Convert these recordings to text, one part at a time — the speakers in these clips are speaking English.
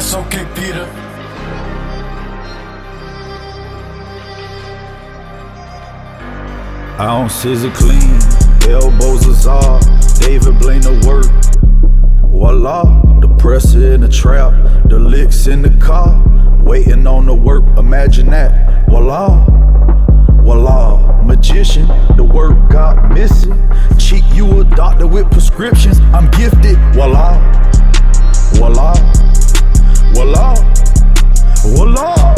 It's okay, Peter. I don't scissor clean, elbows azar, David blame the work. Voila, the presser in the trap, the licks in the car, waiting on the work, imagine that. Voila, voila, magician, the work got missing. Cheek, you a doctor with prescriptions, I'm gifted. Voila, voila, voila, voila.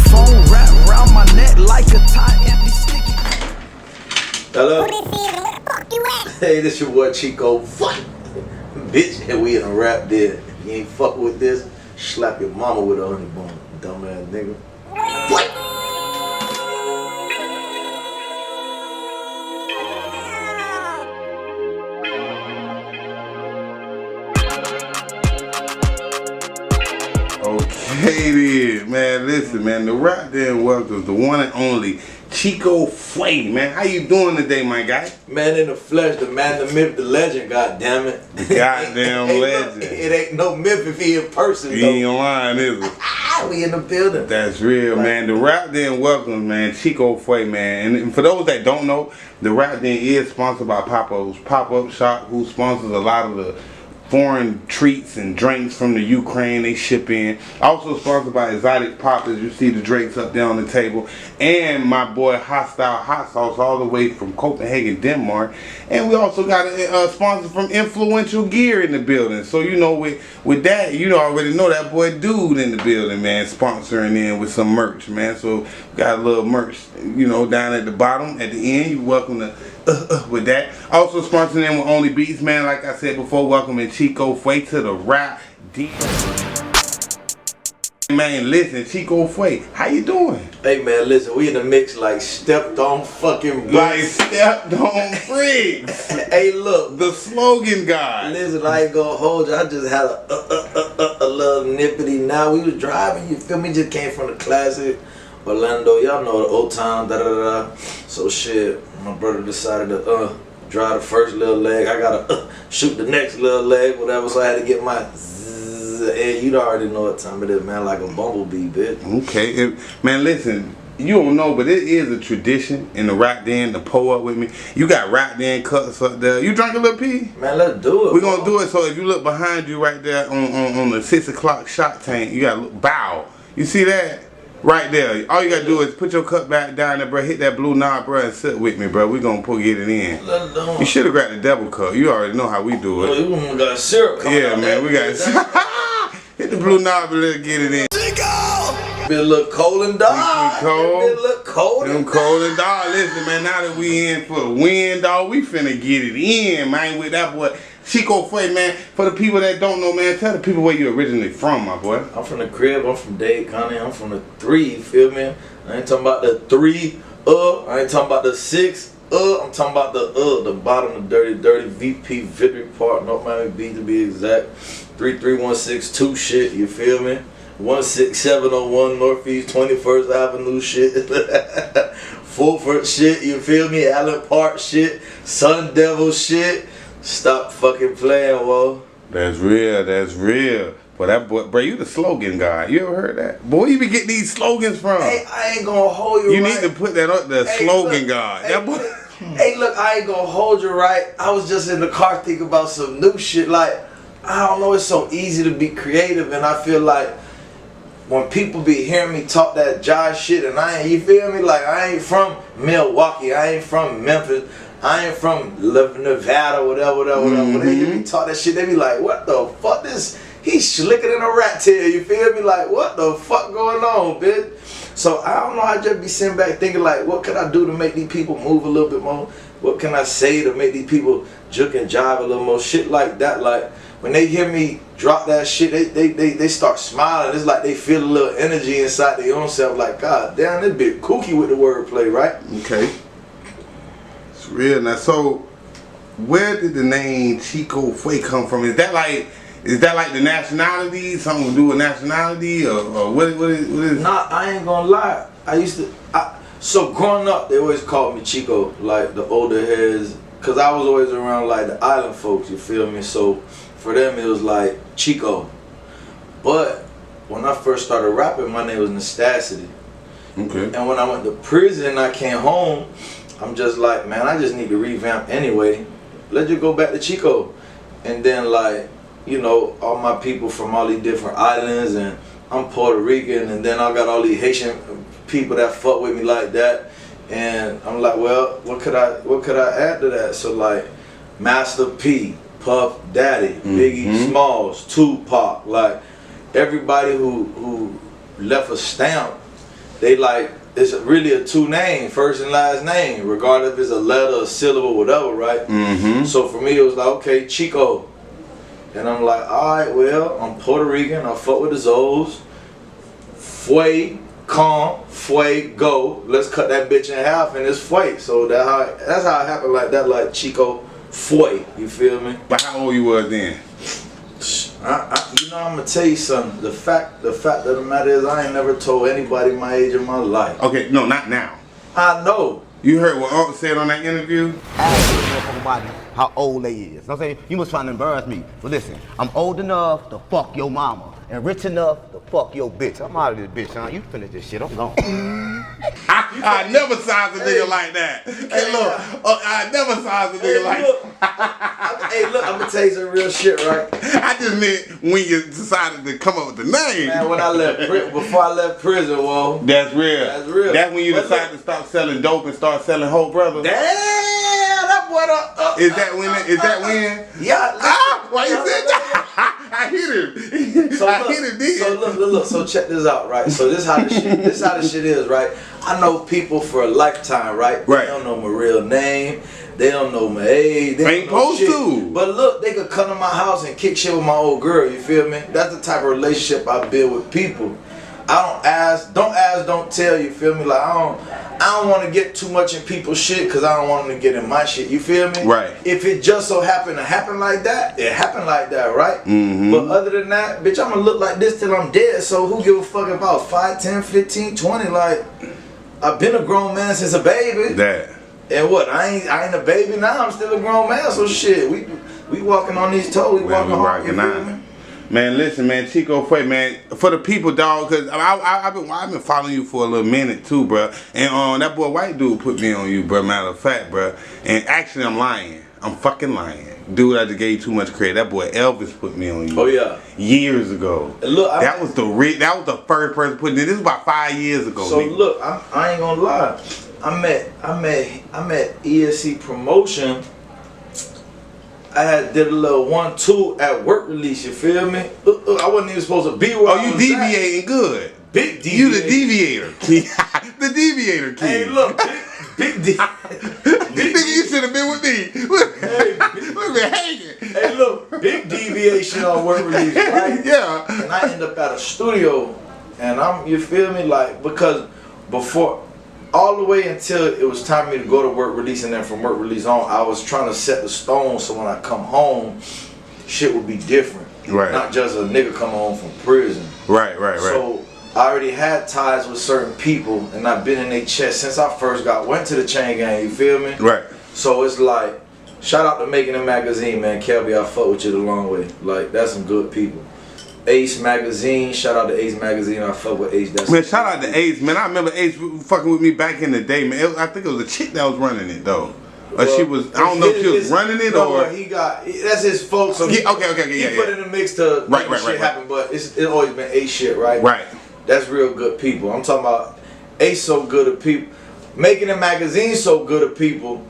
Phone wrapped round my neck like a tie, empty sticky. Hello? Hey, this your boy Cheekofue. Bitch, and we in a rap dead. You ain't fuck with this, slap your mama with a honey bun, dumbass nigga. What? Okay then, man, listen, man, the RapDen welcomes the one and only Cheekofue, man. How you doing today, my guy? Man in the flesh, the man, the myth, the legend, goddammit. The goddamn legend. It ain't no myth if he in person, You though. ain't lying, is it? We in the building. That's real, man. The RapDen welcomes, man, Cheekofue, man. And for those that don't know, the RapDen is sponsored by Papo's Pop-Up Shop, who sponsors a lot of the foreign treats and drinks from the Ukraine they ship in. Also sponsored by Exotic Pop, as you see the drinks up there on the table. And my boy Hostile Hot Sauce all the way from Copenhagen, Denmark. And we also got a sponsor from Influential Gear in the building. So you know with that, you already know that boy Dude in the building, man, sponsoring in with some merch, man. So we got a little merch, down at the bottom. At the end, you're welcome to with that. Also sponsoring in with Only Beats, man. Like I said before, welcoming Cheekofue to the RapDen. Man, listen, Cheekofue, how you doing? Hey man, listen, we in the mix like stepped on fucking Like stepped on bricks. Hey look, The slogan guy. listen, I ain't gonna hold you. I just had a little nippity. Now we was driving, you feel me? Just came from the classic Orlando, y'all know the old town, da da da. So shit, my brother decided to drive the first little leg. I gotta shoot the next little leg, whatever. So I had to get my zzz, and you already know what time it is, man. Like a bumblebee, bitch. Okay, man, listen. You don't know, but it is a tradition in the RapDen to pull up with me. You got RapDen cuts up there. You drink a little pee? Man, let's do it. We're gonna do it. So if you look behind you right there on the 6 o'clock shot tank, you gotta look, bow. You see that? Right there. All you gotta do is put your cup back down there, bro. Hit that blue knob, bro, and sit with me, bro. We gonna get it in. Let's do it. You should have grabbed the double cup. You already know how we do it. Oh, you got syrup coming Yeah, out man. We got hit the blue knob and let's get it in. Been a little cold and dark. Cold. Been a little cold Them and cold and dog. Listen, man, now that we in for the win, dog, we finna get it in, man, with that boy Cheekofue, man. For the people that don't know, man, tell the people where you originally from, my boy. I'm from the crib, I'm from Dade County, I'm from the 3, you feel me? I ain't talking about the 3, I ain't talking about the 6, I'm talking about the bottom, the dirty VP Victory Park, North Miami Beach to be exact. 33162 shit, you feel me? 16701 Northeast 21st Avenue shit. Fulford shit, you feel me? Allen Park shit, Sun Devil shit. Stop fucking playing, whoa. That's real, that's real. Boy, that boy, bro, you the slogan guy. You ever heard that? Boy, you be getting these slogans from? Hey, I ain't gonna hold you. You right. need to put that up there, slogan look, guy. Hey, That boy. hey, look, I ain't gonna hold you right. I was just in the car thinking about some new shit. Like, I don't know, it's so easy to be creative, and I feel like when people be hearing me talk that jive shit, and I ain't, you feel me? Like, I ain't from Milwaukee, I ain't from Memphis, I ain't from Nevada, whatever. When they hear me talk that shit, they be like, what the fuck? He's slicker than a rat tail, you feel me? Like, what the fuck going on, bitch? So, I don't know, I just be sitting back thinking like, what can I do to make these people move a little bit more? What can I say to make these people juke and jive a little more? Shit like that, like, when they hear me drop that shit, they start smiling. It's like they feel a little energy inside their own self. Like, God damn, this bit kooky with the wordplay, right? Okay. It's real. Now, so, where did the name Cheekofue come from? Is that like the nationality? Something to do with nationality? Or what is Nah, I ain't gonna lie. So growing up, they always called me Chico, like the older heads. Cause I was always around like the island folks, you feel me? So for them it was like Chico. But when I first started rapping, my name was Nastasity. Okay. And when I went to prison, I came home. I'm just like, man, I just need to revamp anyway. Let's just go back to Chico. And then, like, you know, all my people from all these different islands, and I'm Puerto Rican, and then I got all these Haitian people that fuck with me like that. And I'm like, well, what could I add to that? So like, Master P, Puff Daddy, Biggie Smalls, Tupac, like everybody who left a stamp, they like, it's really a two name, first and last name, regardless if it's a letter, a syllable, whatever, right? So for me, it was like, okay, Chico. And I'm like, all right, well, I'm Puerto Rican, I fuck with the Zoes. Fue, come, Fue, go. Let's cut that bitch in half and it's Fue. So that's how it happened like that, like Cheekofue, you feel me? But how old you was then? You know, I'm gonna tell you something. The fact of the matter is, I ain't never told anybody my age in my life. Okay, no, not now. I know. You heard what Unc said on that interview? Ask everybody how old they is. I'm saying, you must try to embarrass me. But listen, I'm old enough to fuck your mama and rich enough to fuck your bitch. I'm out of this bitch, huh? You finish this shit, I'm gone. I never sized a nigga like that. Hey, look, I never sized a nigga like that. Hey, look, I'm gonna tell you some real shit, right? I just meant when you decided to come up with the name. Man, when I before I left prison, whoa. That's real. That's real. That's when you decided to stop selling dope and start selling whole brother. Damn, that boy. Is that when? Is that when? Yeah. Why you said that? I hit him. So I look, hit him. Did. So look. So check this out, right? So this how the shit is, right? I know people for a lifetime, right? Right. They don't know my real name. They don't know my age. They Ain't don't know supposed shit. to. But look, they could come to my house and kick shit with my old girl. You feel me? That's the type of relationship I build with people. I don't ask, don't tell. You feel me? Like I don't want to get too much in people's shit because I don't want them to get in my shit. You feel me? Right. If it just so happened to happen like that, it happened like that, right? But other than that, bitch, I'm gonna look like this till I'm dead. So who give a fuck about 5, 10, 15, 20? Like, I've been a grown man since a baby. That. And what? I ain't a baby now. I'm still a grown man. So shit, we walking on these toes. We walking hard. You feel me? Man, listen, man, Cheekofue, man, for the people, dog, cause I've been following you for a little minute too, bro. And that boy white dude put me on you, bro. Matter of fact, bro. And actually, I'm lying. I'm fucking lying. Dude, I just gave you too much credit. That boy Elvis put me on you. Oh yeah. Years ago. Look, that was the first person putting it. This was about 5 years ago. So nigga. look, I ain't gonna lie. I met ESC promotion. I did a little 1-2 at work release, you feel me? I wasn't even supposed to be where I you was deviating at. good. Big deviator. You the deviator. The deviator kid. Hey, look, big Nigga, you should have been with me. We've been hanging. Hey, look, big deviation on work release, right? Yeah. And I end up at a studio, and you feel me? Like, because before, all the way until it was time for me to go to work release, and then from work release on, I was trying to set the stone so when I come home, shit would be different. Right. Not just a nigga come home from prison. Right. So I already had ties with certain people, and I've been in their chest since I first went to the chain gang, you feel me? Right. So it's like, shout out to Making It Magazine, man. Kelby, I fuck with you the long way. Like, that's some good people. Ace Magazine, shout out to Ace Magazine. I fuck with Ace. Man, shout out to Ace, man. I remember Ace fucking with me back in the day, man. I think it was a chick that was running it though. Or she was, I don't know if she was running it or. That's his folks. So okay, he put in the mix to make shit happen, but it's always been Ace shit, right? Right. That's real good people. I'm talking about Ace so good at people. Making It Magazine so good at people.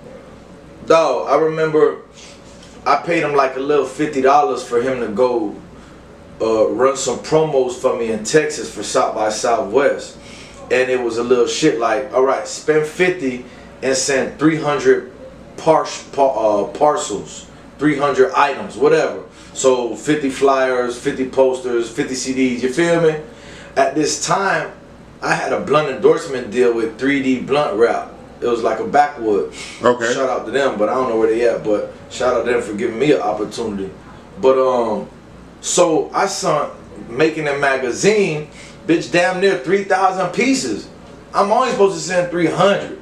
Dog, I remember I paid him like a little $50 for him to go run some promos for me in Texas for South by Southwest. And it was a little shit like, all right, spend 50 and send 300 parcels, 300 items, whatever. So 50 flyers, 50 posters, 50 CDs, you feel me? At this time, I had a blunt endorsement deal with 3D Blunt Rap. It was like a backwood. Okay. Shout out to them, but I don't know where they at, but shout out to them for giving me an opportunity. But so I saw Making It Magazine, bitch, damn near 3,000 pieces. I'm only supposed to send 300.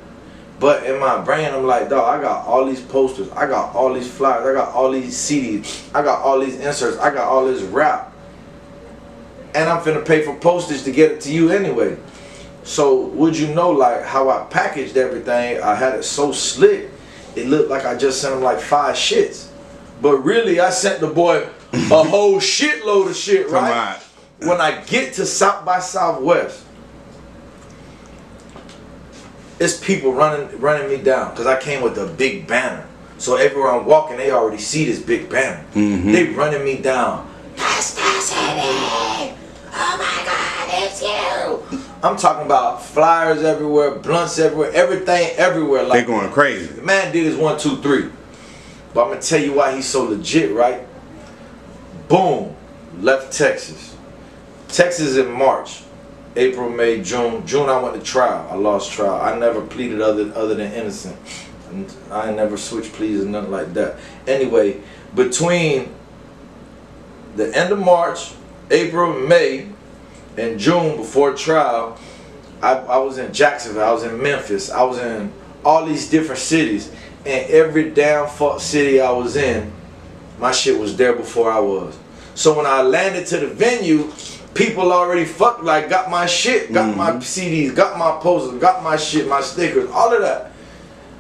But in my brain, I'm like, dog, I got all these posters, I got all these flyers, I got all these CDs, I got all these inserts, I got all this rap. and I'm finna pay for postage to get it to you anyway. So would you know, like how I packaged everything? I had it so slick, it looked like I just sent him like 5 shits, but really I sent the boy a whole shitload of shit, right? When I get to South by Southwest, it's people running me down because I came with a big banner. So everywhere I'm walking, they already see this big banner. They running me down. That's Cassidy! Oh my God, it's you! I'm talking about flyers everywhere, blunts everywhere, everything everywhere. Like, they going crazy. The man did his 1, 2, 3. But I'm gonna tell you why he's so legit, right? Boom, left Texas. Texas in March. April, May, June. June I went to trial. I lost trial. I never pleaded other than innocent. I never switched pleas or nothing like that. Anyway, between the end of March, April, May, and June before trial, I was in Jacksonville, I was in Memphis, I was in all these different cities, and every damn fuck city I was in, my shit was there before I was. So when I landed to the venue, people already got my shit, got my CDs, got my posters, got my shit, my stickers, all of that.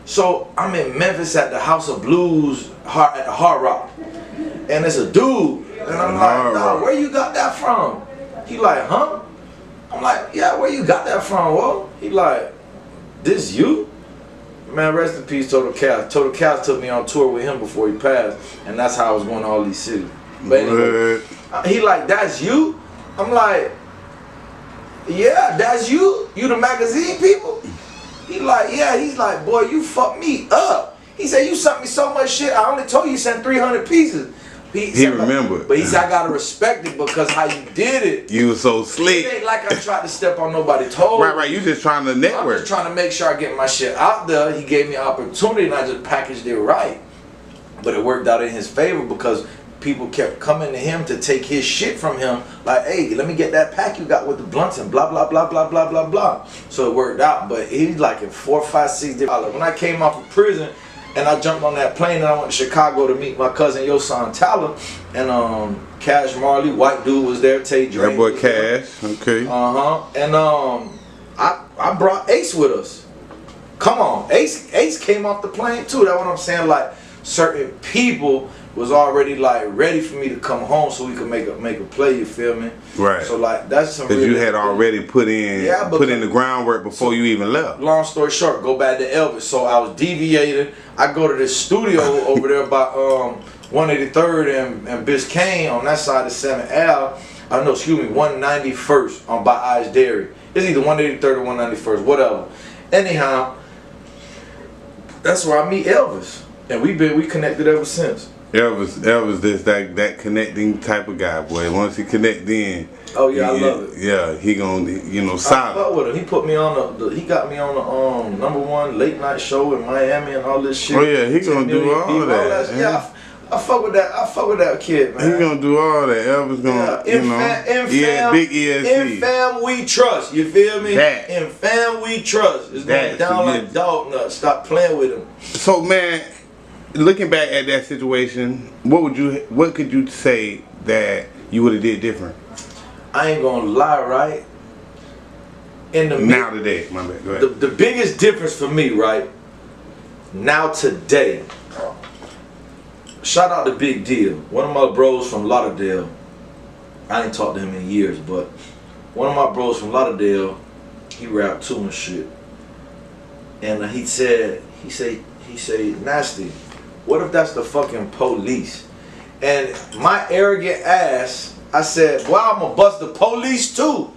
So I'm in Memphis at the House of Blues at the Hard Rock, and it's a dude, and I'm like, "Dawg, where you got that from?" He like, "Huh?" I'm like, "Yeah, where you got that from?" Whoa. He like, "This you?" Man, rest in peace, Total Chaos. Total Chaos took me on tour with him before he passed, and that's how I was going to all these cities. But anyway, he like, "That's you?" I'm like, "Yeah, that's you? You the magazine people?" He like, "Yeah." He's like, "Boy, you fucked me up." He said, "You sent me so much shit. I only told you sent 300 pieces." He remembered. But he said, "I gotta respect it because how you did it. You was so slick. It ain't like I tried to step on nobody's toes." Right. You just trying to network. I'm just trying to make sure I get my shit out there. He gave me an opportunity and I just packaged it right. But it worked out in his favor because people kept coming to him to take his shit from him. Like, "Hey, let me get that pack you got with the blunts and blah, blah, blah, blah, blah, blah, blah." So it worked out. But he's like in 4, 5, 6 different. When I came off of prison, and I jumped on that plane and I went to Chicago to meet my cousin Yosan Tyler, and Cash Marley, white dude was there, Tay Dre. That boy Cash, okay. And I brought Ace with us. Come on, Ace came off the plane too. That's what I'm saying. Like certain people was already like ready for me to come home so we could make a play. You feel me? Right. So like that's some. Because you had already put in the groundwork before you even left. Long story short, go back to Elvis. So I was deviated. I go to this studio over there by 183rd and Biscayne on that side of 7th Ave. 191st on by Ice Dairy. It's either 183rd or 191st, whatever. Anyhow, that's where I meet Elvis, and we connected ever since. Elvis, that connecting type of guy, boy. Once he connect in, oh yeah, I love it. Yeah, he gonna solid. I fuck with him. He put me on he got me on the #1 late night show in Miami and all this shit. Oh yeah, he gonna do all that. Yeah, I fuck with that. I fuck with that kid, man. He gonna do all that. Elvis gonna, big ESC. In fam we trust. You feel me? That. In fam we trust. It's going down like dog nuts. Stop playing with him. So man, looking back at that situation, what could you say that you would have did different? I ain't gonna lie, right? Now today, my bad. Go ahead. The biggest difference for me, right? Now today. Shout out to Big Deal. One of my bros from Lauderdale. I ain't talked to him in years, but one of my bros from Lauderdale, he rapped too and shit. And he said, "Nasty, what if that's the fucking police?" And my arrogant ass, I said, "Well, I'm gonna bust the police too."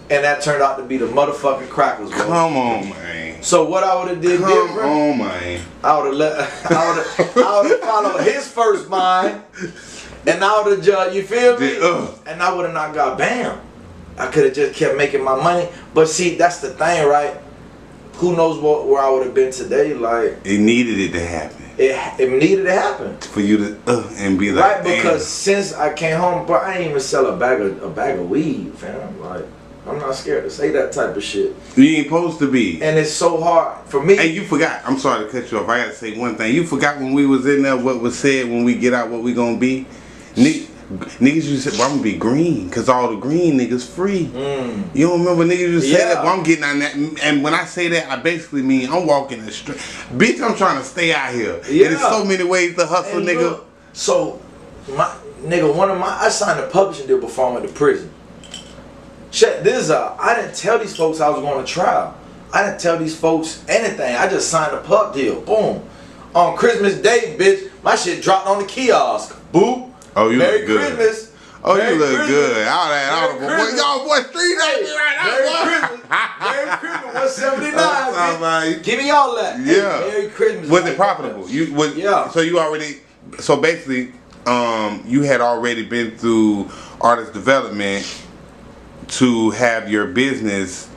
And that turned out to be the motherfucking crackers, bro. Come on, man. So what I would have did different? Come on, man. I would have followed his first mind, and I would have judged. You feel me? And I would have not got bam. I could have just kept making my money. But see, that's the thing, right? Who knows where I would have been today? Like it needed it to happen. It needed to happen for you to and be like, right? Because since I came home, bro, I ain't even sell a bag of weed, fam. Like I'm not scared to say that type of shit. You ain't supposed to be. And it's so hard for me. Hey, you forgot. I'm sorry to cut you off. I gotta say one thing. You forgot when we was in there what was said when we get out what we gonna be. Niggas used to say, well, I'm gonna be green, cause all the green niggas free. You don't remember niggas used to say that? Well, I'm getting on that. And when I say that, I basically mean I'm walking the street. Bitch, I'm trying to stay out here. Yeah. And there's so many ways to hustle, and nigga. Look, so, I signed a publishing deal before I went to prison. Check this out. I didn't tell these folks I was going to trial. I didn't tell these folks anything. I just signed a pub deal. Boom. On Christmas Day, bitch, my shit dropped on the kiosk. Boop. Oh, you Merry look good. Christmas. Oh, Merry you look Christmas. good. All that, boy. Y'all boy street at me right now. Merry Christmas. 179, bitch. Give me all that. Yeah. Hey, Merry Christmas. Was it profitable? So you already, so basically, you had already been through artist development to have your business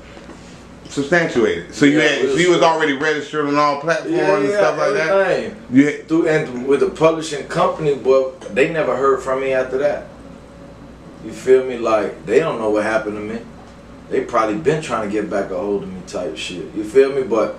substantiated. So you was already registered on all platforms and stuff like that. And with the publishing company, but they never heard from me after that. You feel me? Like they don't know what happened to me. They probably been trying to get back a hold of me, type shit. You feel me? But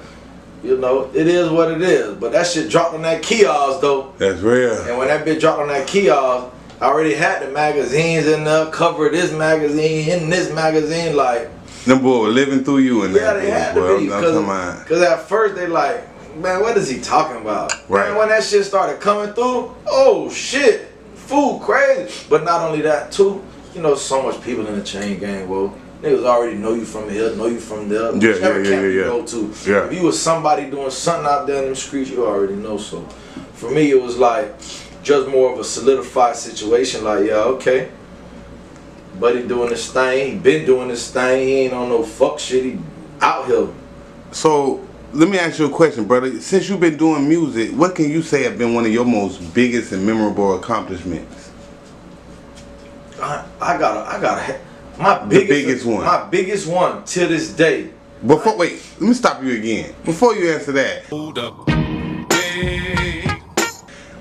you know, it is what it is. But that shit dropped on that kiosk though. That's real. And when that bitch dropped on that kiosk, I already had the magazines in the cover of this magazine, in this magazine, like. Them boy were living through you in yeah, that. They had to be. Because at first they like, man, what is he talking about? Right. Man, when that shit started coming through, oh shit, fool crazy. But not only that too, you know, so much people in the chain gang, well, niggas already know you from here, know you from there. You go to. Yeah. If you was somebody doing something out there in the streets, you already know. So for me, it was like just more of a solidified situation. Like, yeah, okay. Buddy doing this thing, he been doing this thing, he ain't on no fuck shit, he out here. So, let me ask you a question, brother. Since you've been doing music, what can you say have been one of your most biggest and memorable accomplishments? I got my biggest one. My biggest one to this day. Wait, let me stop you again. Before you answer that, Hold up.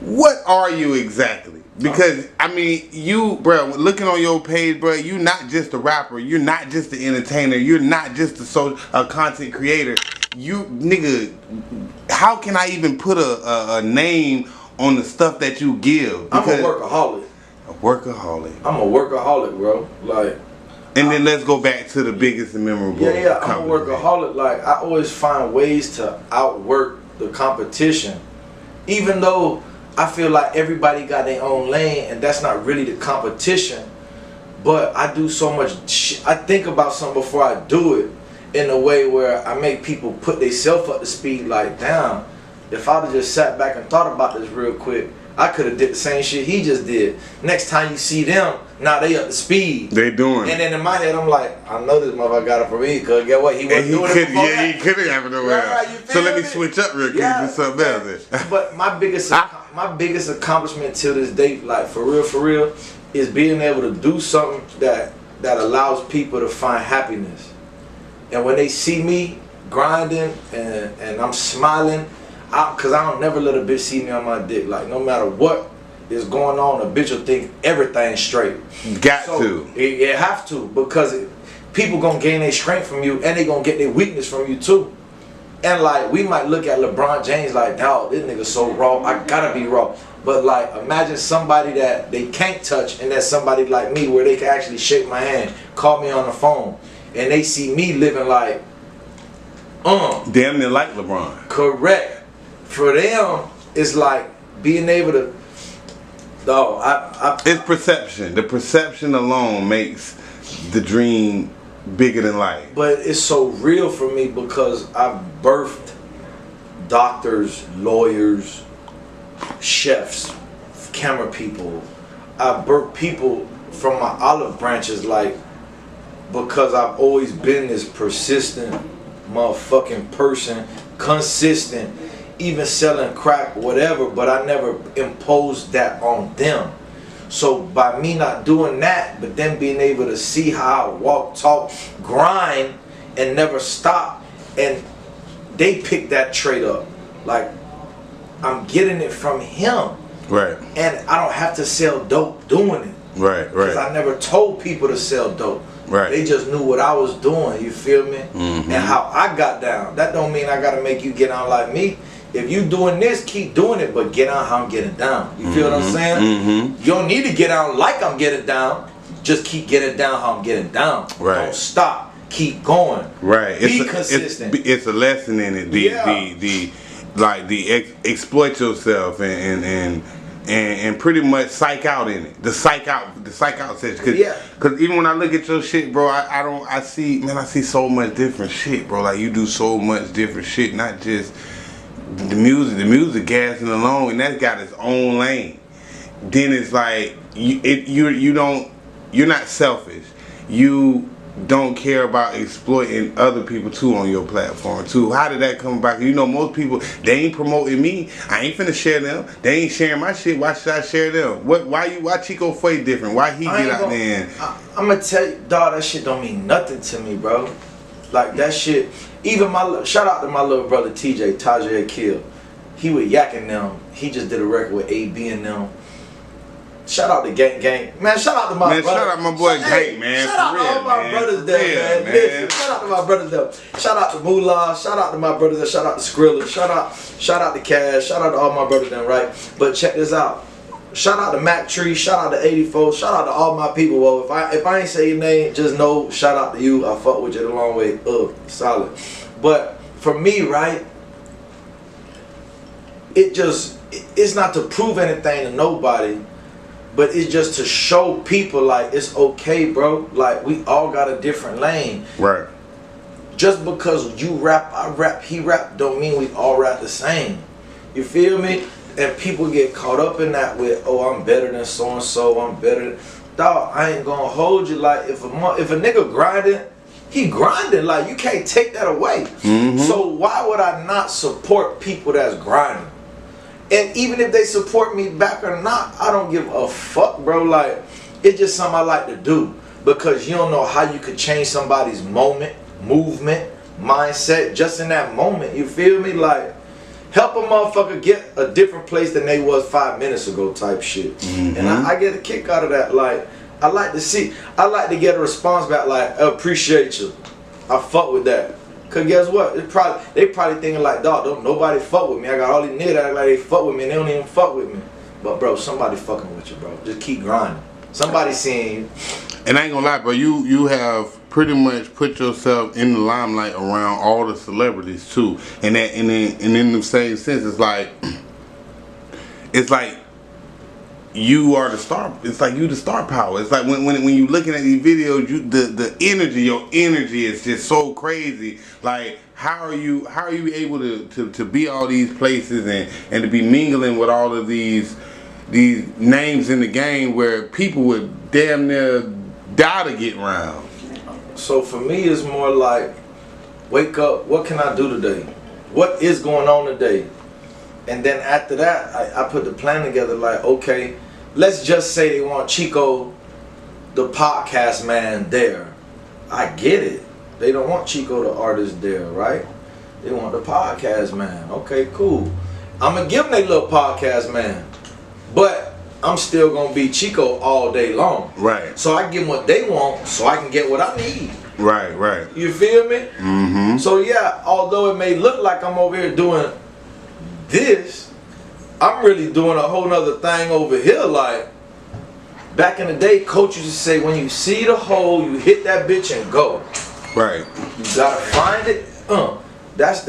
what are you exactly? Because, I mean, you, bro, looking on your page, bro, you're not just a rapper. You're not just an entertainer. You're not just a content creator. You, nigga, how can I even put a name on the stuff that you give? Because I'm a workaholic. A workaholic. I'm a workaholic, bro. Like. And then let's go back to the biggest and memorable. Yeah, I'm a workaholic. Like, I always find ways to outwork the competition. Even though I feel like everybody got their own lane, and that's not really the competition. But I do so much shit. I think about something before I do it in a way where I make people put themselves up to speed. Like, damn, if I'd have just sat back and thought about this real quick, I could have did the same shit he just did. Next time you see them, now they up to speed. They doing. And then in my head, I'm like, I know this motherfucker got it for me, because get what? He wasn't doing it before that. He could have it around. So let me switch up real quick and do something else. But my biggest accomplishment till this day, like for real, is being able to do something that allows people to find happiness. And when they see me grinding and I'm smiling, because I don't never let a bitch see me on my dick. Like, no matter what is going on, a bitch will think everything's straight. Got to. It have to, because people gonna gain their strength from you, and they gonna get their weakness from you too. And like, we might look at LeBron James like, dawg, this nigga so raw, I gotta be raw. But like, imagine somebody that they can't touch, and that's somebody like me where they can actually shake my hand, call me on the phone, and they see me living like, damn near like LeBron. Correct. For them, it's like being able to. It's perception. The perception alone makes the dream bigger than life. But it's so real for me because I've birthed doctors, lawyers, chefs, camera people. I birthed people from my olive branches, like, because I've always been this persistent motherfucking person, consistent. Even selling crack, whatever, but I never imposed that on them. So by me not doing that, but then being able to see how I walk, talk, grind, and never stop, and they pick that trait up. Like, I'm getting it from him. Right. And I don't have to sell dope doing it. Right. Because I never told people to sell dope. Right. They just knew what I was doing, you feel me? Mm-hmm. And how I got down. That don't mean I gotta make you get on like me. if you doing this, keep doing it, but get out how I'm getting down. You feel what I'm saying? You don't need to get out like I'm getting down. Just keep getting down how I'm getting down. Right. Don't stop. Keep going. Right. Be consistent. It's a lesson in it. Exploit yourself and pretty much psych out in it. The psych out session. Cause even when I look at your shit, bro, I see so much different shit, bro. Like you do so much different shit, not just the music gassing alone, and that's got its own lane. Then it's like you're not selfish. You don't care about exploiting other people too on your platform too. How did that come about? You know, most people, they ain't promoting me. I ain't finna share them. They ain't sharing my shit. Why should I share them? Why Cheekofue different? Why he get out there? I'm gonna tell you, dog, that shit don't mean nothing to me, bro. Like that shit. Even shout out to my little brother TJ, Tajay Kill. He with Yak and them. He just did a record with AB and them. Shout out to Gang. Man, shout out to my brother. Shout out my boy Gang, man. Shout out to all my brothers there, man. Listen, shout out to my brothers there. Shout out to Moolah. Shout out to my brothers there. Shout out to Skrilla. Shout out to Cash. Shout out to all my brothers there, right? But check this out. Shout out to Mac Tree. Shout out to 84. Shout out to all my people. Well, if I ain't say your name, just know, shout out to you. I fuck with you the long way. Solid. But for me, right, it's not to prove anything to nobody. But it's just to show people like it's okay, bro. Like we all got a different lane. Right. Just because you rap, I rap, he rap, don't mean we all rap the same. You feel me? And people get caught up in that with, oh, I'm better than so and so. I'm better than. Dog, I ain't gonna hold you. Like if a nigga grinding, he grinding. Like you can't take that away. So why would I not support people that's grinding? And even if they support me back or not, I don't give a fuck, bro. Like, it's just something I like to do. Because you don't know how you could change somebody's movement, mindset, just in that moment. You feel me? Like, help a motherfucker get a different place than they was 5 minutes ago type shit. And I get a kick out of that. Like, I like to get a response back like, I appreciate you. I fuck with that. Cause guess what? They probably thinking like, dog, don't nobody fuck with me. I got all these niggas that act like they fuck with me and they don't even fuck with me. But bro, somebody fucking with you, bro. Just keep grinding. Somebody seeing you. And I ain't gonna lie, bro, you have pretty much put yourself in the limelight around all the celebrities too. And in the same sense, it's like you are the star. It's like you the star power. It's like when you looking at these videos, the energy, your energy is just so crazy. Like how are you able to be all these places and to be mingling with all of these names in the game where people would damn near die to get around? So for me, it's more like, wake up. What can I do today? What is going on today? And then after that, I put the plan together like, okay, let's just say they want Chico, the podcast man, there. I get it. They don't want Chico, the artist, there, right? They want the podcast man. Okay, cool. I'm going to give them their little podcast man. But I'm still going to be Chico all day long. Right. So I give them what they want so I can get what I need. Right. You feel me? So yeah, although it may look like I'm over here doing this, I'm really doing a whole nother thing over here. Like back in the day, coach used to say, when you see the hole, you hit that bitch and go. Right. You gotta find it. That's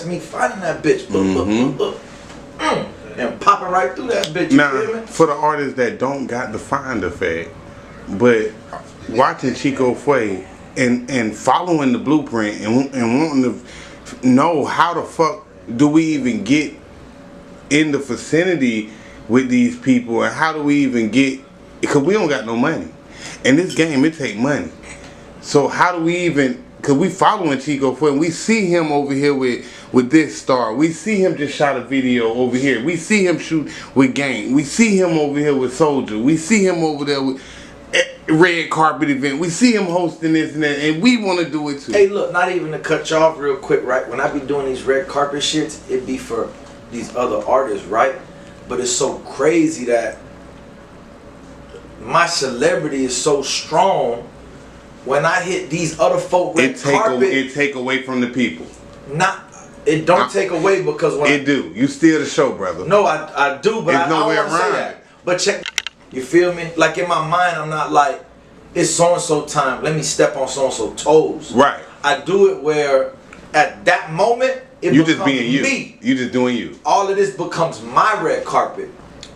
me finding that bitch. And popping right through that bitch. You feel me? For the artists that don't got the find effect, but watching Cheekofue and following the blueprint and wanting to know how the fuck do we even get in the vicinity with these people, and how do we even get, because we don't got no money. In this game, it take money. So how do we even, because we following Cheekofue and we see him over here with this star. We see him just shot a video over here. We see him shoot with Gang. We see him over here with Soldier. We see him over there with red carpet event. We see him hosting this and that, and we want to do it too. Hey, look, not even to cut you off real quick, right? When I be doing these red carpet shits, it be for these other artists, right? But it's so crazy that my celebrity is so strong. When I hit these other folk red carpet, it take away from the people. It don't take away because when it do. You steal the show, brother. No, I do, but There's I no don't way want to say around that. it. But check, you feel me? Like in my mind, I'm not like, it's so-and-so time. Let me step on so-and-so toes. Right. I do it where at that moment, it You becomes just being you. me. You just doing you. All of this becomes my red carpet.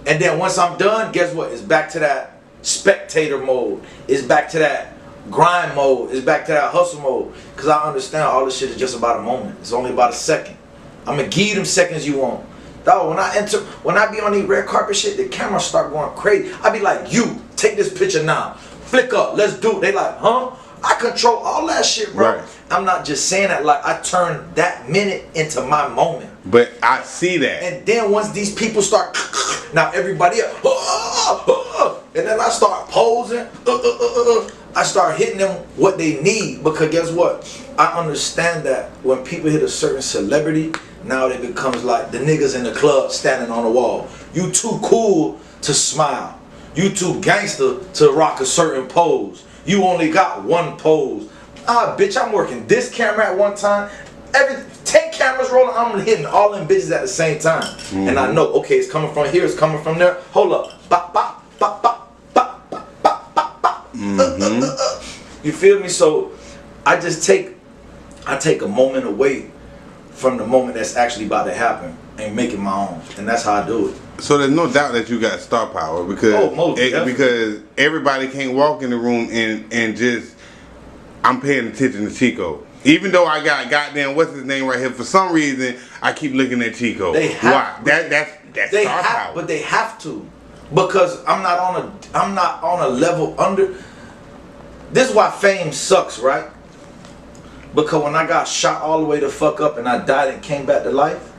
And then once I'm done, guess what? It's back to that spectator mode. It's back to that grind mode. It's back to that hustle mode. Because I understand all this shit is just about a moment. It's only about a second. I'm going to give you them seconds you want. Dog, when I be on these red carpet shit, the cameras start going crazy. I be like, you, take this picture now. Flick up, let's do it. They like, huh? I control all that shit, bro. Right. I'm not just saying that, like I turn that minute into my moment. But I see that. And then once these people start, now everybody else, and then I start posing, I start hitting them what they need, because guess what? I understand that when people hit a certain celebrity, now it becomes like the niggas in the club standing on the wall. You too cool to smile. You too gangster to rock a certain pose. You only got one pose. Ah, bitch, I'm working this camera at one time. 10 cameras rolling, I'm hitting all them bitches at the same time. And I know, okay, it's coming from here, it's coming from there. Hold up. Bop, bop, bop, bop, bop, bop, bop, bop, bop. You feel me? So I take a moment away from the moment that's actually about to happen and make it my own. And that's how I do it. So there's no doubt that you got star power because because everybody can't walk in the room and just I'm paying attention to Chico. Even though I got goddamn what's his name right here, for some reason I keep looking at Chico. Why? That's star power. But they have to, because I'm not on a level under. This is why fame sucks, right? Because when I got shot all the way the fuck up and I died and came back to life,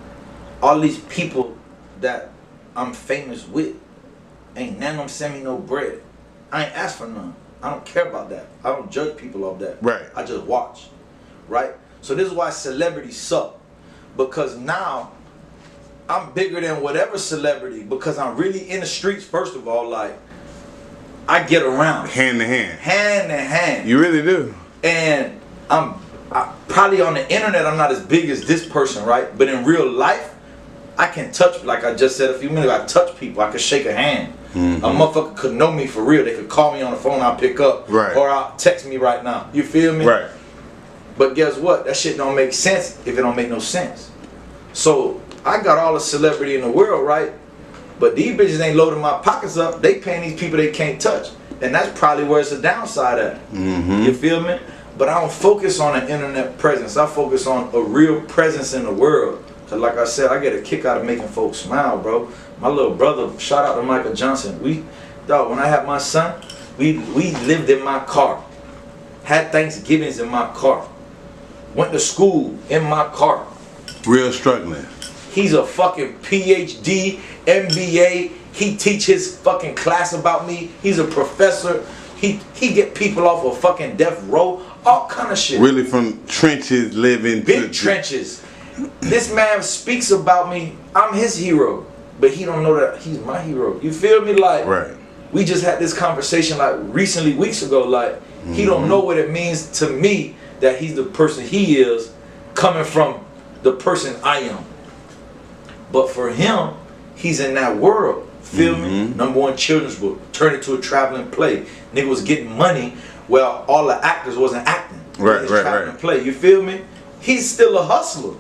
all these people that I'm famous with ain't none of them send me no bread. I ain't asked for none. I don't care about that. I don't judge people off that. Right. I just watch. Right? So this is why celebrities suck. Because now I'm bigger than whatever celebrity, because I'm really in the streets, first of all. Like, I get around. Hand to hand. Hand in hand. You really do. And I probably on the internet I'm not as big as this person, right? But in real life, I can touch, like I just said a few minutes ago, I touch people. I can shake a hand. A motherfucker could know me for real. They could call me on the phone, I'll pick up. Right. Or I'll text me right now. You feel me? Right. But guess what? That shit don't make sense if it don't make no sense. So I got all the celebrity in the world, right? But these bitches ain't loading my pockets up. They paying these people they can't touch. And that's probably where it's a downside at. You feel me? But I don't focus on an internet presence. I focus on a real presence in the world. Cause like I said, I get a kick out of making folks smile, bro. My little brother, shout out to Michael Johnson. When I had my son, we lived in my car. Had Thanksgivings in my car. Went to school in my car. Real struggling. He's a fucking PhD, MBA. He teach his fucking class about me. He's a professor. He get people off of fucking death row. All kind of shit. Really from trenches living. Big trenches. This man speaks about me. I'm his hero. But he don't know that he's my hero. You feel me? Like, right. We just had this conversation like recently, weeks ago. Like, he don't know what it means to me that he's the person he is coming from the person I am. But for him, he's in that world. Feel me? #1 children's book. Turned into a traveling play. Nigga was getting money. Well, all the actors wasn't acting. Right. Traveling play. You feel me? He's still a hustler.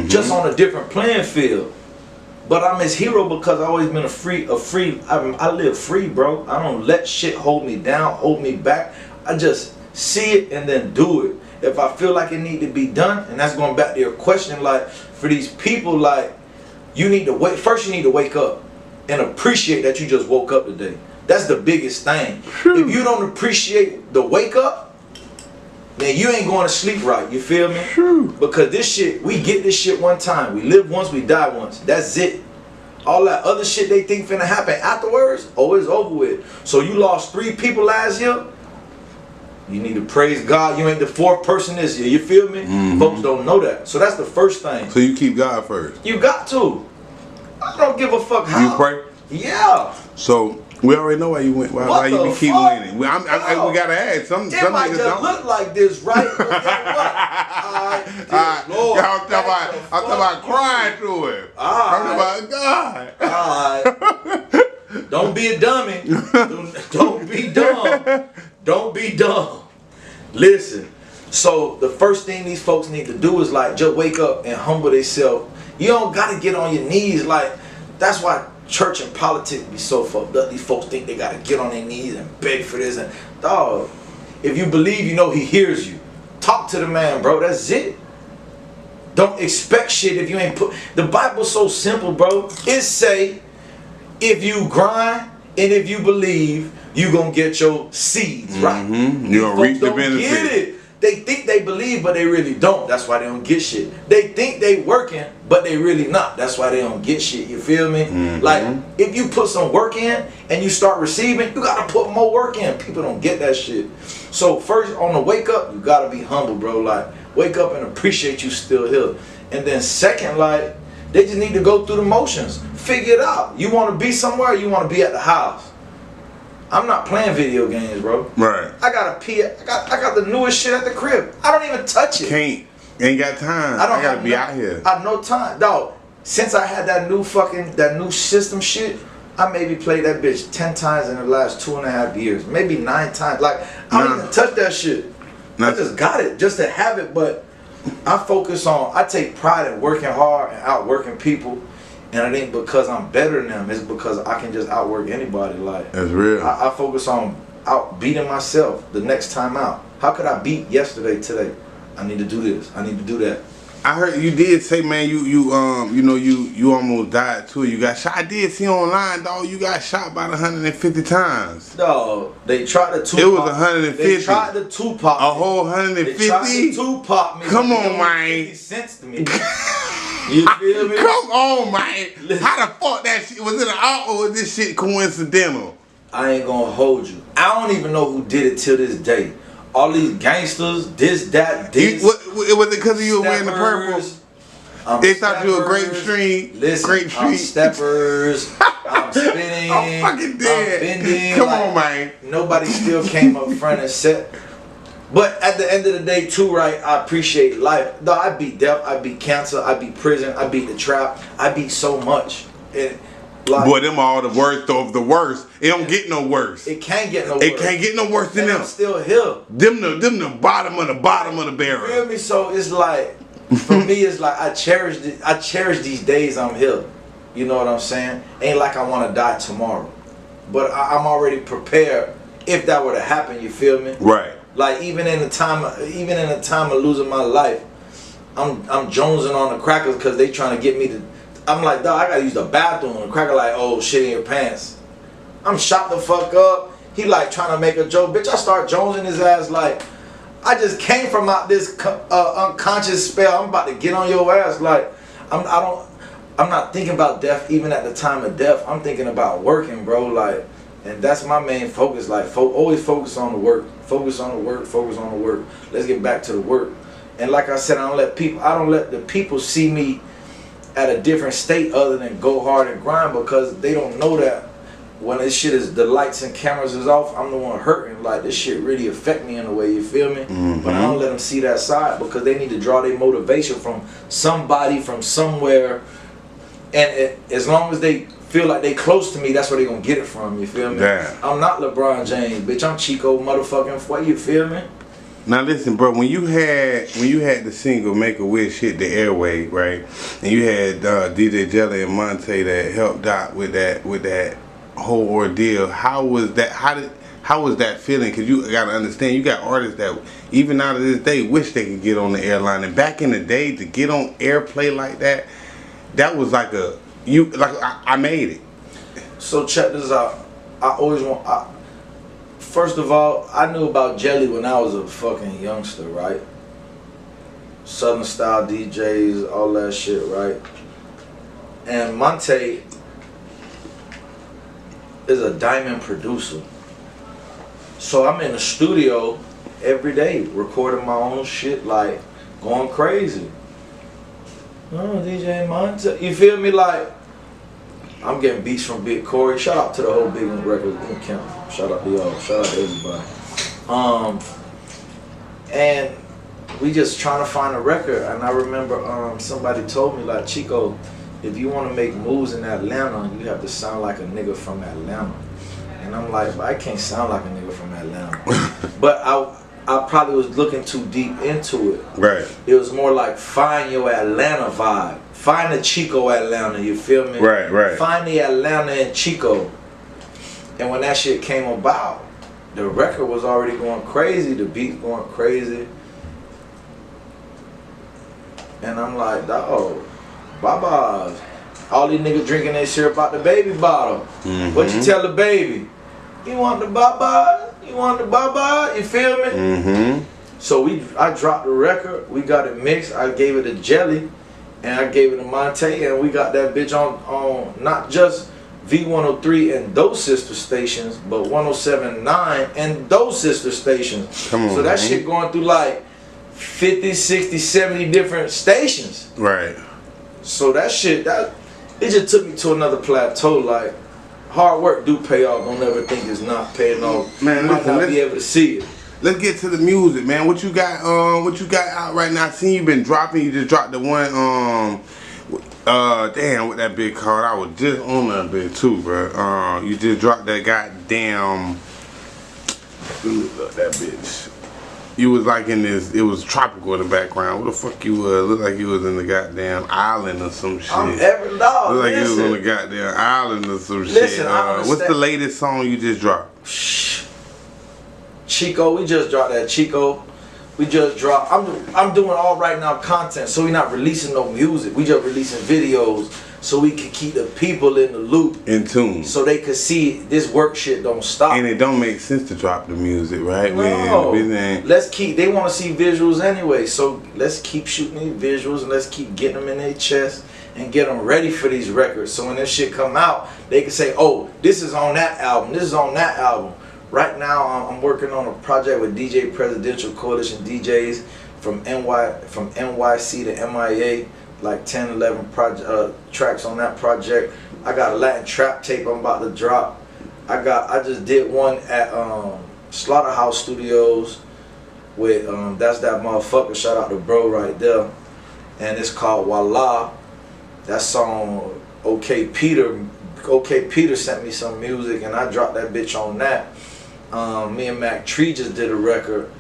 Just on a different playing field. But I'm his hero because I've always been I live free, bro. I don't let shit hold me down, hold me back. I just see it and then do it. If I feel like it need to be done, and that's going back to your question, like, for these people, like, you need to wait. First, you need to wake up and appreciate that you just woke up today. That's the biggest thing. If you don't appreciate the wake up, then you ain't going to sleep right. You feel me? Because this shit, we get this shit one time. We live once, we die once. That's it. All that other shit they think finna happen afterwards, it's over with. So you lost 3 people last year. You need to praise God. You ain't the 4th person this year. You feel me? Folks don't know that. So that's the first thing. So you keep God first. You got to. I don't give a fuck how. You pray? Yeah. So We already know why you went. Why you be keep fuck? winning? We gotta add some. It might just don't. look like this, right? But guess what? Lord, I'm talking about crying through it. I'm talking about God. Don't be a dummy. Don't be dumb. Don't be dumb. Listen. So the first thing these folks need to do is like just wake up and humble themselves. You don't gotta get on your knees. Like that's why church and politics be so fucked up. These folks think they gotta get on their knees and beg for this and dog. If you believe, you know he hears you. Talk to the man, bro. That's it. Don't expect shit if you ain't put. The Bible's so simple, bro. It say, if you grind and if you believe, you gonna get your seeds, right? You gonna reap the benefit. Get it. They think they believe, but they really don't. That's why they don't get shit. They think they working, but they really not. That's why they don't get shit. You feel me? Like, if you put some work in and you start receiving, you gotta put more work in. People don't get that shit. So first, on the wake up, you gotta be humble, bro. Like, wake up and appreciate you still here. And then second, like, they just need to go through the motions. Figure it out. You wanna be somewhere, you wanna be at the house. I'm not playing video games, bro. Right. I got I got the newest shit at the crib. I don't even touch it. Ain't got time. I gotta be out here. I have no time. Dog, since I had that new system shit, I maybe played that bitch 10 times in the last 2.5 years. Maybe 9 times. Like, I don't even touch that shit. I just got it just to have it, but I take pride in working hard and outworking people. And it ain't because I'm better than them. It's because I can just outwork anybody. Like, that's real. I focus on beating myself the next time out. How could I beat yesterday today? I need to do this. I need to do that. I heard you did say, man, you almost died too. You got shot. I did see online, dog. You got shot about 150 times. No, they tried to Tupac. It was 150. They tried to Tupac. A whole 150. They tried to Tupac me. Come on, man. 50 cents to me. You feel me? Come on, man. How the fuck that shit? Was it an art or was this shit coincidental? I ain't gonna hold you. I don't even know who did it till this day. All these gangsters, this. Was it because of you wearing the purple? They thought you were Grape Street. Listen, Grape Street. I'm steppers. I'm spinning. I'm fucking dead. I'm bending. Come on, man. Nobody still came up front and said. But at the end of the day, too, right, I appreciate life. No, I beat death, I beat cancer, I beat prison, I beat the trap, I beat so much. And like, boy, them are all the worst of the worst. It don't get no worse. It can't get no worse. It can't get no worse than them. I'm still here. Them the bottom of the barrel. You feel me? So it's like, for me, it's like I cherish these days I'm here. You know what I'm saying? Ain't like I want to die tomorrow. But I'm already prepared if that were to happen, you feel me? Right. Like even in the time of losing my life, I'm jonesing on the crackers because they trying to get me to. I'm like, dog, I gotta use the bathroom. And the cracker like, oh, shit in your pants. I'm shot the fuck up. He like trying to make a joke, bitch. I start jonesing his ass like, I just came from out this unconscious spell. I'm about to get on your ass. Like, I'm not thinking about death even at the time of death. I'm thinking about working, bro. Like. And that's my main focus. Like, always focus on the work. Focus on the work. Focus on the work. Let's get back to the work. And like I said, I don't let the people see me at a different state other than go hard and grind, because they don't know that when this shit is, the lights and cameras is off, I'm the one hurting. Like, this shit really affect me in a way, you feel me? But I don't let them see that side, because they need to draw their motivation from somebody, from somewhere. And as long as they feel like they close to me, that's where they gonna get it from, you feel me? Damn. I'm not LeBron James, bitch. I'm Chico motherfucking Fue, you feel me? Now listen, bro. When you had the single "Make a Wish" hit the airway, right, and you had DJ Jelly and Monte that helped out with that whole ordeal, how was that? How was that feeling? Because you gotta understand, you got artists that even out of this day wish they could get on the airline, and back in the day to get on airplay like that was like I made it. So check this out. First of all, I knew about Jelly when I was a fucking youngster, right? Southern style DJs, all that shit, right? And Monte is a diamond producer. So I'm in the studio every day recording my own shit, like going crazy. Oh, DJ Monte, you feel me? Like, I'm getting beats from Big Corey. Shout out to the whole Big One Records camp. Shout out to y'all. Shout out to everybody. And we just trying to find a record. And I remember somebody told me, like, Chico, if you want to make moves in Atlanta, you have to sound like a nigga from Atlanta. And I'm like, but I can't sound like a nigga from Atlanta. But I probably was looking too deep into it. Right. It was more like find your Atlanta vibe. Find the Chico Atlanta, you feel me? Right, right. Find the Atlanta in Chico. And when that shit came about, the record was already going crazy, the beat going crazy. And I'm like, dawg, bye-bye. All these niggas drinking that shit about the baby bottle. Mm-hmm. What you tell the baby? You want the bye-bye? You want the bye-bye? You feel me? Mm-hmm. So I dropped the record, we got it mixed, I gave it a Jelly, and I gave it a Monte, and we got that bitch on not just V103 and those sister stations, but 107.9 and those sister stations. Come on, so that man. shit going through like 50, 60, 70 different stations. Right. So that shit, it just took me to another plateau. Like, hard work do pay off. Don't ever think it's not paying off. Man, you might listen, not be able to see it. Let's get to the music, man. What you got out right now? I seen you been dropping. You just dropped the one damn, what that bitch called? I was just on that bitch too, bro. You just dropped that goddamn that bitch. You was like in this, it was tropical in the background. What the fuck you was? Looked like you was in the goddamn island or some shit. I'm every dog. Looked like you was Listen. on the goddamn island or some Listen, shit. I understand. What's the latest song you just dropped? Chico, we just dropped that Chico. We just dropped. I'm doing all right now content, so we're not releasing no music. We just releasing videos so we can keep the people in the loop, In tune. so they can see this work shit don't stop. And it don't make sense to drop the music, right? No. Man, Let's keep. They want to see visuals anyway, so let's keep shooting these visuals and let's keep getting them in their chest and get them ready for these records. So when this shit come out, they can say, "Oh, this is on that album. This is on that album." Right now, I'm working on a project with DJ Presidential Coalition DJs from NYC to MIA, like 10, 11 tracks on that project. I got a Latin trap tape I'm about to drop. I just did one at Slaughterhouse Studios with that's that motherfucker. Shout out to bro right there, and it's called Voila. That song, OK Peter sent me some music, and I dropped that bitch on that. Me and Mac Tree just did a record.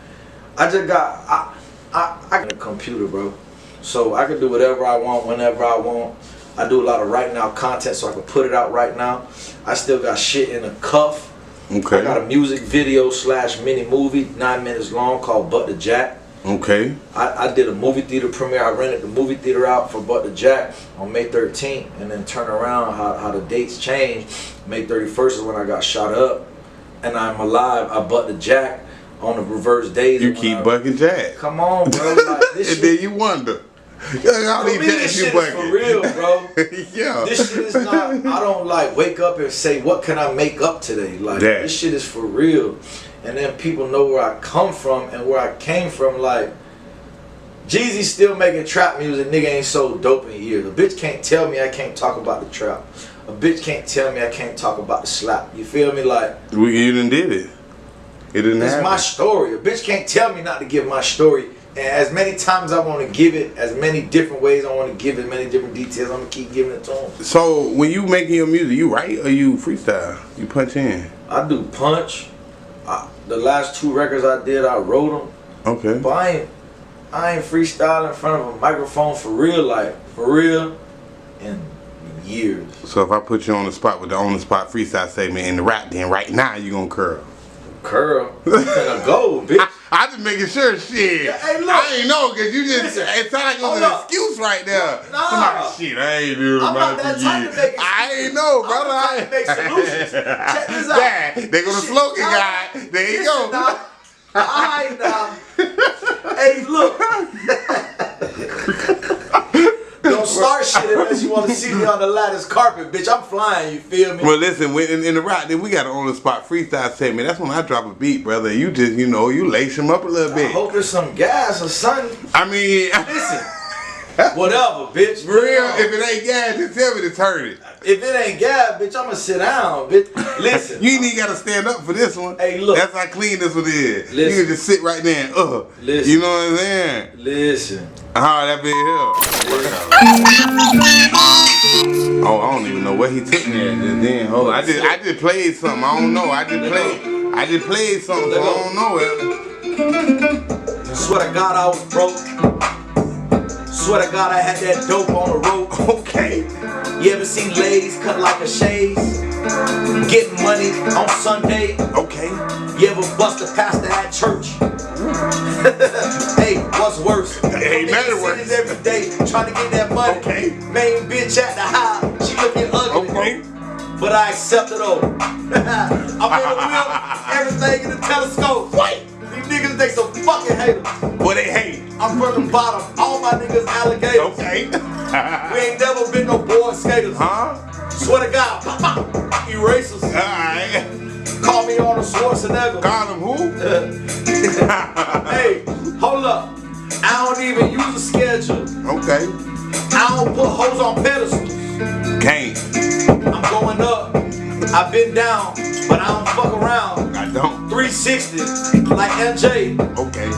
I just got I got a computer, bro, so I can do whatever I want whenever I want. I do a lot of right now content, so I can put it out right now. I still got shit in the cuff. Okay. I got a music video / mini movie, 9 minutes long, called But the Jack. Okay. I did a movie theater premiere. I rented the movie theater out for But the Jack on May 13th, and then turn around how the dates change. May 31st is when I got shot up, and I'm alive. I But the Jack on the reverse days. You keep bucking Jack. Come on, bro. Like, this And shit, then you wonder. How for many me, Jacks this you shit is for bucking? real, bro. Yeah. This shit is not, I don't like wake up and say, what can I make up today? Like, That. this shit is for real. And then people know where I come from and where I came from. Like, Jeezy's still making trap music. Nigga ain't so dope in years. A bitch can't tell me I can't talk about the trap. A bitch can't tell me I can't talk about the slap. You feel me? Like, You done did it. It didn't it's happen. my story. A bitch can't tell me not to give my story. And as many times I want to give it, as many different ways I want to give it, many different details, I'm going to keep giving it to them. So when you making your music, you write or you freestyle? You punch in? I do punch. The last 2 records I did, I wrote them. Okay. But I ain't freestyling in front of a microphone for real, like, for real, in years. So if I put you on the spot with the on-the-spot freestyle segment in the rap, then right now you gonna curl. Curl. I'm finna go, bitch. I just making sure, shit. Yeah, hey, look. I ain't know, cause you just, Listen, it sound like it was hold an up. excuse right there. Nah. Somebody, shit, I ain't doing I'm my not that type to make I ain't know, I'm brother. not trying to make solutions. Check this out. Yeah, they gonna Shit, slogan nah. guy. There you Listen, go. now. Alright now. Hey, look. Don't start shit unless you want to see me on the lattice carpet, bitch. I'm flying, you feel me? Well, listen, in the rap, then we got an on-the-spot freestyle segment. That's when I drop a beat, brother. You just, you lace him up a little I bit. hope there's some gas or something. I mean, Listen, Whatever, bitch. For real, if it ain't gas, just tell me to turn it. If it ain't gas, bitch, I'ma sit down, bitch. Listen. You ain't even gotta stand up for this one. Hey, look. That's how clean this one is. Listen. You can just sit right there and Listen. You know what I'm saying? Listen. That bit here. Oh, I don't even know what he took me at just then. Hold on. I just played something. I don't know. I just played something, so I don't know it. Swear to God I was broke. Swear to God I had that dope on the road. Okay. You ever seen ladies cut like a shades? Getting money on Sunday. Okay. You ever bust a pastor at church? Hey, what's worse? Ain't nothing worse. Every day trying to get that money. Okay. Main bitch at the high, she looking ugly. Okay. But I accept it all. I'm in the wheel, everything in the telescope. Wait! These niggas, they some fucking haters. Boy, they hate. I'm from the bottom, all my niggas alligators. Okay. We ain't never been no boy skaters. Huh? Swear to God, erasers. Alright. Call me on a Schwarzenegger. Call him who? Hey, hold up. I don't even use a schedule. Okay. I don't put hoes on pedestals. Can't. I'm going up. I've been down, but I don't fuck around. I don't. 360, like MJ. Okay.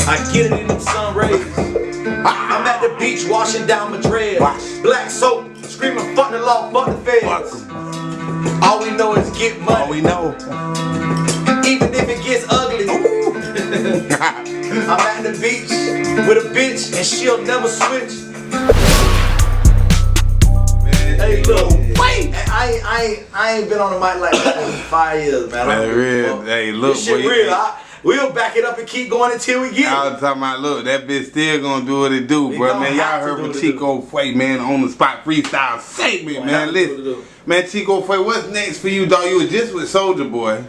I get it in them sun rays. I'm at the beach washing down my dreads. Wash. Black soap, screaming fuck the law, fuck the feds. Fuck 'em. All we know is get money. All we know. Even if it gets ugly. I'm at the beach with a bitch and she'll never switch. Hey, look, wait! I ain't been on the mic like that in 5 years, man. Hey, look, this shit boy, real. We'll back it up and keep going until we get I it. was talking about, look, that bitch still gonna do what it do, We bro. gonna Man, y'all have to heard do from what it Cheekofue, man, on the spot freestyle segment, Gonna have man. to do what it Listen, do. man, Cheekofue, what's next for you, dog? You was just with Soulja Boy.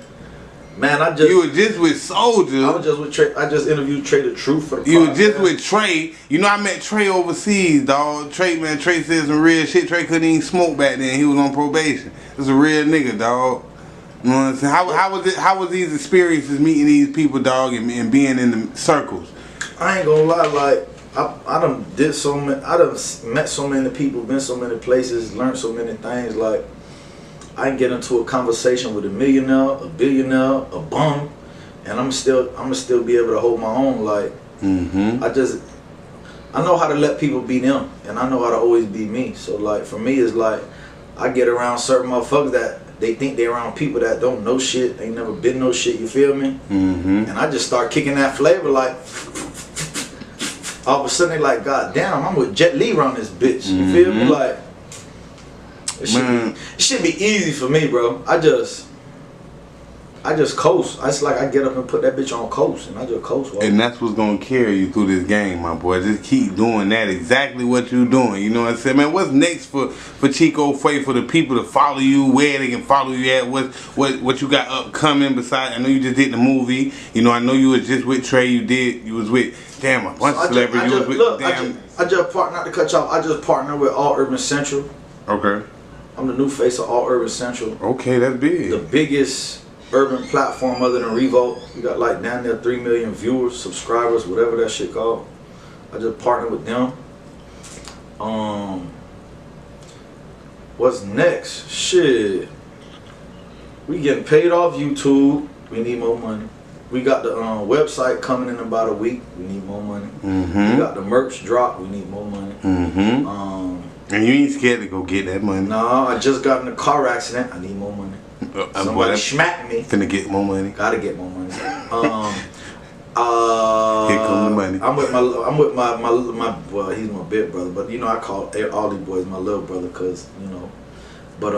Man, You were just with Soulja. I was just with Trey. I just interviewed Trey the Truth for the You podcast. were just with Trey. You know, I met Trey overseas, dog. Trey said some real shit. Trey couldn't even smoke back then. He was on probation. It was a real nigga, dog. You know what I'm saying? How was it? How was these experiences meeting these people, dog, and being in the circles? I ain't gonna lie, like I done did so many. I done met so many people, been so many places, learned so many things. Like I can get into a conversation with a millionaire, a billionaire, a bum, and I'm still be able to hold my own. Like I know how to let people be them, and I know how to always be me. So like for me, it's like I get around certain motherfuckers that they think they're around people that don't know shit, ain't never been no shit. You feel me? And I just start kicking that flavor like. All of a sudden they like, God damn, I'm with Jet Li around this bitch. You feel me? Like it should be easy for me, bro. I just coast. It's like I get up and put that bitch on coast, and I just coast. And that's what's gonna carry you through this game, my boy. Just keep doing that, exactly what you're doing. You know what I'm saying, man? What's next for Cheekofue, for the people to follow you, where they can follow you at? What you got upcoming? Besides, I know you just did the movie. You know, I know you was just with Trey. You was with a bunch of celebrities. I just partner. Not to cut you off. I just partner with All Urban Central. Okay. I'm the new face of All Urban Central. Okay, that's big. The biggest urban platform other than Revolt. We got like down there 3 million viewers, subscribers, whatever that shit called. I just partnered with them. What's next? Shit. We getting paid off YouTube. We need more money. We got the website coming in about a week. We need more money. We got the merch drop. We need more money. And you ain't scared to go get that money? No, I just got in a car accident. I need more money. Somebody smacked me. Finna get more money. Gotta get more money. Here come the money. I'm with my well, he's my big brother, but you know I call all these boys my little brother, cause you know. But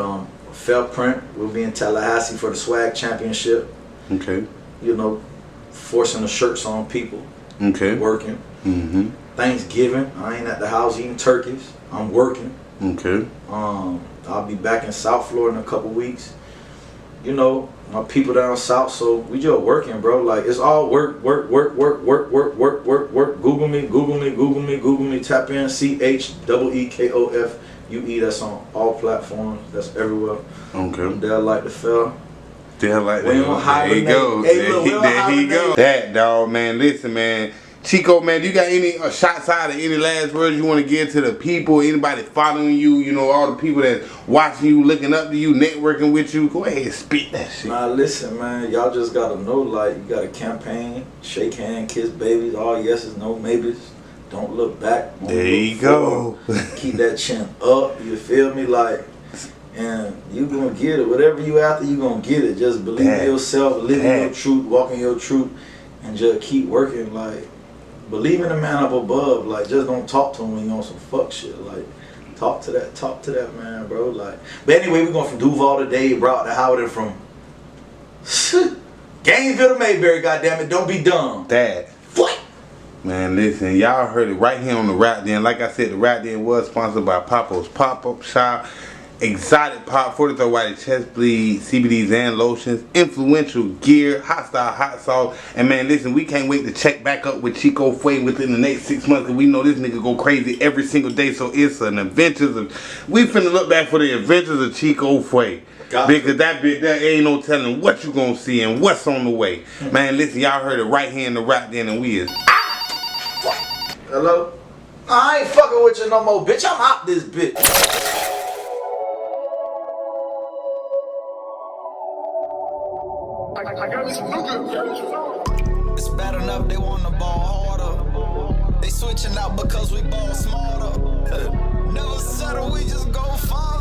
Fell Print, we'll be in Tallahassee for the Swag Championship. Okay. You know, forcing the shirts on people. Okay. Working. Thanksgiving, I ain't at the house eating turkeys. I'm working. Okay. I'll be back in South Florida in a couple weeks. You know, my people down south, so we just working, bro. Like it's all work. Google me. Tap in CHEEKOFUE. That's on all platforms. That's everywhere. Okay. I'm there like the fell. There like we don't there he go. Hey, look, there he go. That dog, man. Listen, man. Chico, man, you got any shots out of any last words you want to give to the people? Anybody following you? You know, all the people that watching you, looking up to you, networking with you. Go ahead, spit that shit. Nah, listen, man. Y'all just gotta know, like, you got a campaign, shake hand, kiss babies, all yeses, no maybes. Don't look back. There you go. Keep that chin up. You feel me? Like, and you gonna get it. Whatever you after, you gonna get it. Just believe in yourself, live in your truth, walk in your truth, and just keep working. Like, believe in the man up above. Like, just don't talk to him when you on some fuck shit. Like, talk to that man, bro. Like, but anyway, we going from Duval to Dade, brought to Howard, and from Gainesville to Mayberry. Goddamn it, don't be dumb. That. What? Man, listen, y'all heard it right here on the RapDen. Like I said, the RapDen was sponsored by Papo's Pop-Up Shop, Exotic Pop, 43 White Chest Bleed, CBDs and lotions, influential gear, hostile hot sauce. And man, listen, we can't wait to check back up with Cheekofue within the next 6 months, because we know this nigga go crazy every single day. So it's an adventures of, we finna look back for the adventures of Cheekofue. Because that bit, there ain't no telling what you gonna see and what's on the way. Man, listen, y'all heard it right here in the RapDen, and we is Hello? I ain't fucking with you no more, bitch. I'm out this bitch. It's bad enough they want the ball harder. They switching out because we ball smarter. Never settle, we just go farther.